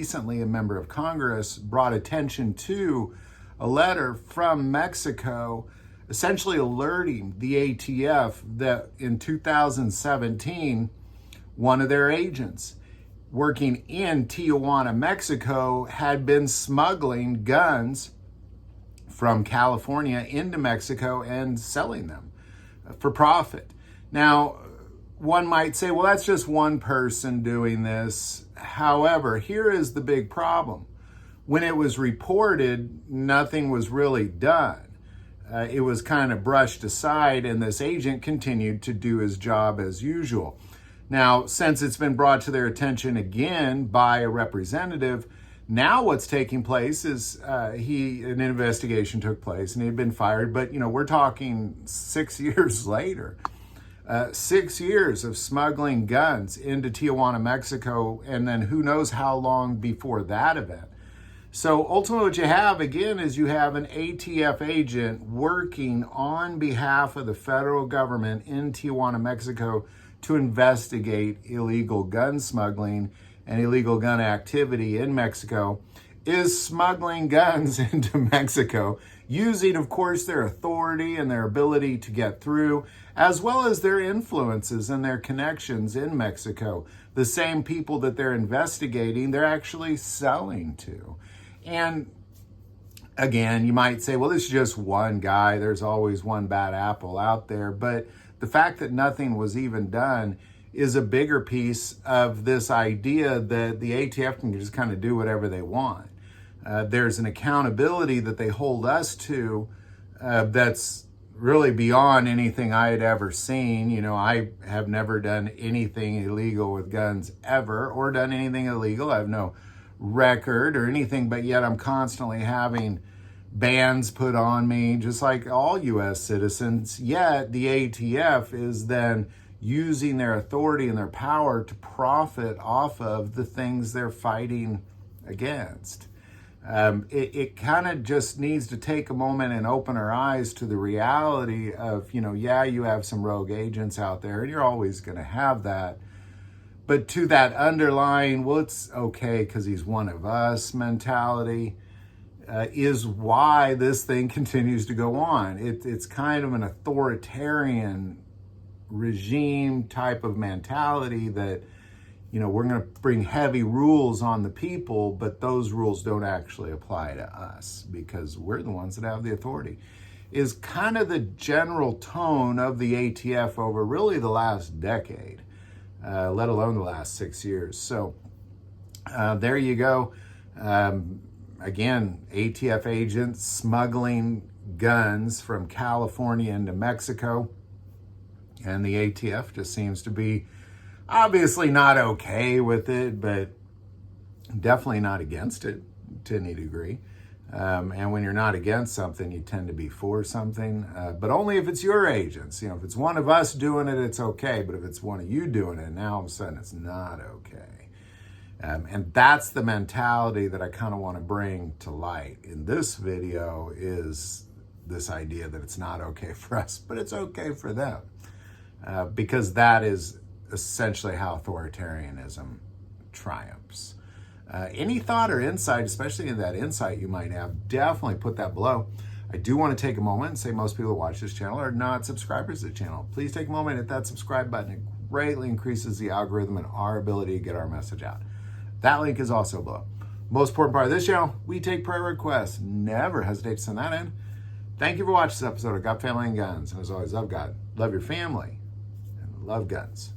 recently a member of Congress brought attention to a letter from Mexico essentially alerting the ATF that in 2017, one of their agents working in Tijuana, Mexico, had been smuggling guns from California into Mexico and selling them for profit. Now, one might say, well, that's just one person doing this. However, here is the big problem. When it was reported, nothing was really done. It was kind of brushed aside, and this agent continued to do his job as usual. Now, since it's been brought to their attention again by a representative, now what's taking place is an investigation took place and he had been fired. But, we're talking 6 years later. 6 years of smuggling guns into Tijuana, Mexico, and then who knows how long before that event. So ultimately what you have, again, is you have an ATF agent working on behalf of the federal government in Tijuana, Mexico, to investigate illegal gun smuggling and illegal gun activity in Mexico, is smuggling guns into Mexico, using, of course, their authority and their ability to get through, as well as their influences and their connections in Mexico. The same people that they're investigating, they're actually selling to. And again, you might say, well, this is just one guy. There's always one bad apple out there. But the fact that nothing was even done is a bigger piece of this idea that the ATF can just kind of do whatever they want. There's an accountability that they hold us to that's really beyond anything I had ever seen. I have never done anything illegal with guns ever, or done anything illegal. I have no record or anything, but yet I'm constantly having bans put on me, just like all U.S. citizens. Yet the ATF is then using their authority and their power to profit off of the things they're fighting against. It kind of just needs to take a moment and open our eyes to the reality of, you have some rogue agents out there, and you're always going to have that. But to that underlying, well, it's okay because he's one of us mentality, is why this thing continues to go on. It's kind of an authoritarian regime type of mentality that, we're going to bring heavy rules on the people, but those rules don't actually apply to us because we're the ones that have the authority, is kind of the general tone of the ATF over really the last decade. Let alone the last 6 years. So there you go. Again, ATF agents smuggling guns from California into Mexico. And the ATF just seems to be obviously not okay with it, but definitely not against it to any degree. And when you're not against something, you tend to be for something, but only if it's your agents. If it's one of us doing it, it's okay. But if it's one of you doing it, now all of a sudden it's not okay. And that's the mentality that I kind of want to bring to light in this video, is this idea that it's not okay for us, but it's okay for them. Because that is essentially how authoritarianism triumphs. Any thought or insight, especially in that insight you might have, definitely put that below. I do want to take a moment and say most people who watch this channel are not subscribers to the channel. Please take a moment and hit that subscribe button. It greatly increases the algorithm and our ability to get our message out. That link is also below. Most important part of this channel, we take prayer requests. Never hesitate to send that in. Thank you for watching this episode of God, Family, and Guns. And as always, love God, love your family, and love guns.